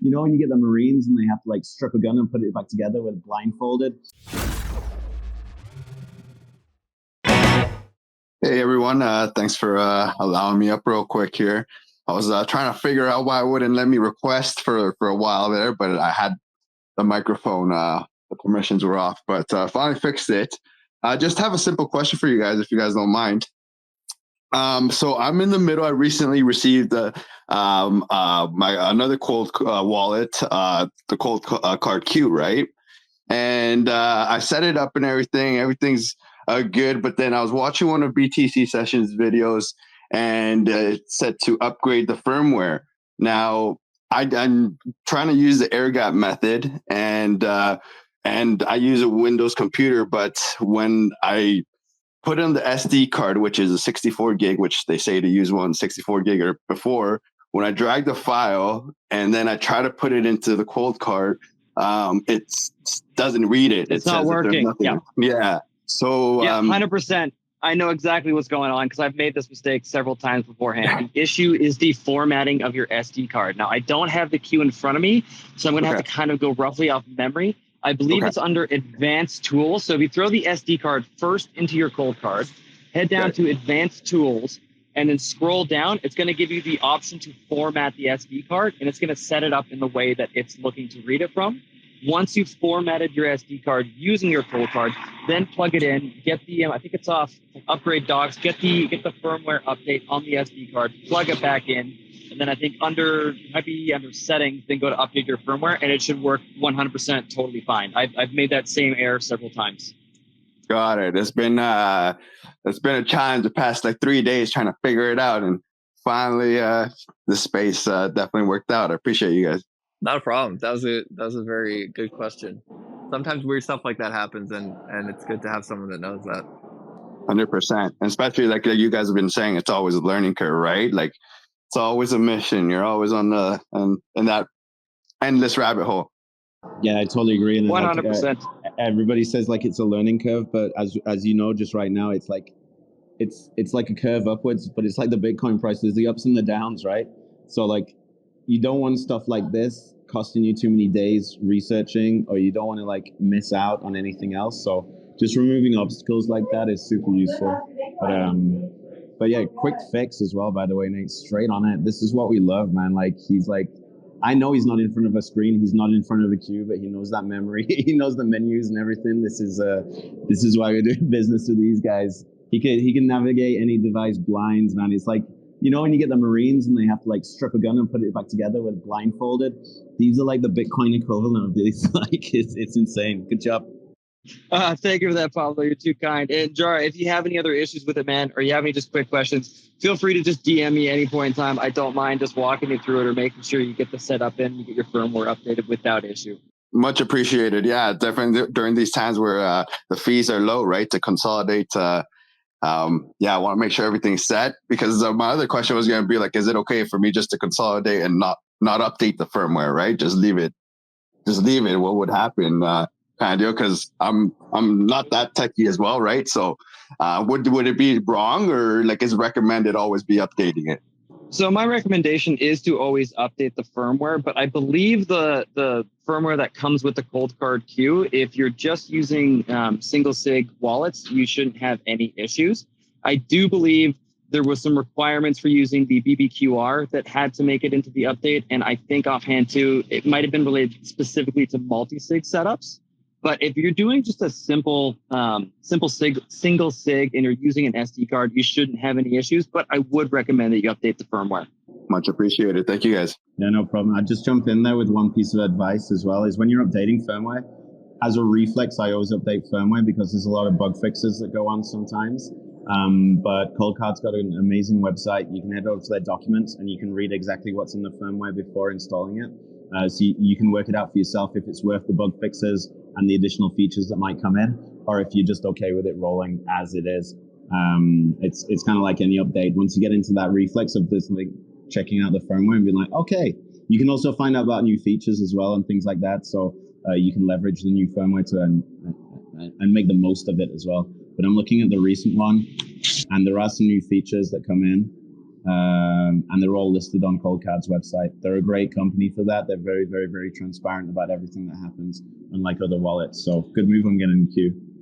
you know when you get the Marines and they have to like strip a gun and put it back together with blindfolded? Hey everyone, thanks for allowing me up real quick here. I was trying to figure out why it wouldn't let me request for a while there, but I had the microphone, the permissions were off, but finally fixed it. I just have a simple question for you guys, if you guys don't mind. So I'm in the middle. I recently received another cold wallet, the COLDCARD Q, right? And I set it up and everything. Everything's good. But then I was watching one of BTC Sessions videos, and it said to upgrade the firmware. Now I'm trying to use the air gap method, and I use a Windows computer. But when I put in the SD card, which is a 64 gig, which they say to use one 64 gig or before, when I drag the file and then I try to put it into the COLDCARD, it doesn't read it. It's not working. Yeah. So 100%. I know exactly what's going on because I've made this mistake several times beforehand. The issue is the formatting of your SD card. Now, I don't have the queue in front of me, so I'm going to have to kind of go roughly off memory. I believe it's under Advanced Tools. So if you throw the SD card first into your COLDCARD, head down to Advanced Tools, and then scroll down, it's going to give you the option to format the SD card, and it's going to set it up in the way that it's looking to read it from. Once you've formatted your SD card using your COLDCARD, then plug it in, get the, I think it's off Upgrade Docs, get the firmware update on the SD card, plug it back in, and then I think under settings, then go to update your firmware, and it should work 100% totally fine. I've made that same error several times. Got it. It's been a challenge the past like 3 days trying to figure it out, and finally the space definitely worked out. I appreciate you guys. Not a problem. That was a very good question. Sometimes weird stuff like that happens, and it's good to have someone that knows that. 100%, and especially like you guys have been saying, it's always a learning curve, right? Like it's always a mission. You're always on in that endless rabbit hole. Yeah, I totally agree. And 100%. Everybody says like it's a learning curve, but as you know, just right now, it's like it's like a curve upwards, but it's like the Bitcoin price. There's the ups and the downs, right? So like you don't want stuff like this costing you too many days researching, or you don't want to like miss out on anything else. So just removing obstacles like that is super useful. But yeah, quick fix as well, by the way, Nate, straight on it. This is what we love, man. Like he's like, I know he's not in front of a screen, he's not in front of a queue, but he knows that memory. He knows the menus and everything. This is why we're doing business with these guys. He can navigate any device blinds, man. It's like, you know when you get the Marines and they have to like strip a gun and put it back together with blindfolded? These are like the Bitcoin equivalent of this. Like it's insane. Good job. Thank you for that, Pablo. You're too kind. And Jara, if you have any other issues with it, man, or you have any just quick questions, feel free to just DM me any point in time. I don't mind just walking you through it or making sure you get the setup in, you get your firmware updated without issue. Much appreciated. Yeah, definitely during these times where the fees are low, right? To consolidate. I want to make sure everything's set, because my other question was going to be like, is it okay for me just to consolidate and not update the firmware, right? Just leave it. What would happen? Kind of deal, because I'm not that techie as well, right? So would it be wrong, or like is recommended always be updating it? So my recommendation is to always update the firmware, but I believe the firmware that comes with the COLDCARD Q, if you're just using single sig wallets, you shouldn't have any issues. I do believe there was some requirements for using the BBQR that had to make it into the update, and I think offhand too, it might have been related specifically to multi-sig setups. But if you're doing just a simple single sig and you're using an SD card, you shouldn't have any issues. But I would recommend that you update the firmware. Much appreciated. Thank you, guys. Yeah, no problem. I'd just jump in there with one piece of advice as well, is when you're updating firmware, as a reflex, I always update firmware because there's a lot of bug fixes that go on sometimes. But COLDCARD's got an amazing website. You can head over to their documents and you can read exactly what's in the firmware before installing it. So you can work it out for yourself if it's worth the bug fixes and the additional features that might come in, or if you're just okay with it rolling as it is. It's kind of like any update. Once you get into that reflex of this, like checking out the firmware and being like, okay, you can also find out about new features as well and things like that. So you can leverage the new firmware to and make the most of it as well. But I'm looking at the recent one, and there are some new features that come in. And they're all listed on COLDCARD's website. They're a great company for that. They're very, very, very transparent about everything that happens, unlike other wallets. So good move on getting in the queue.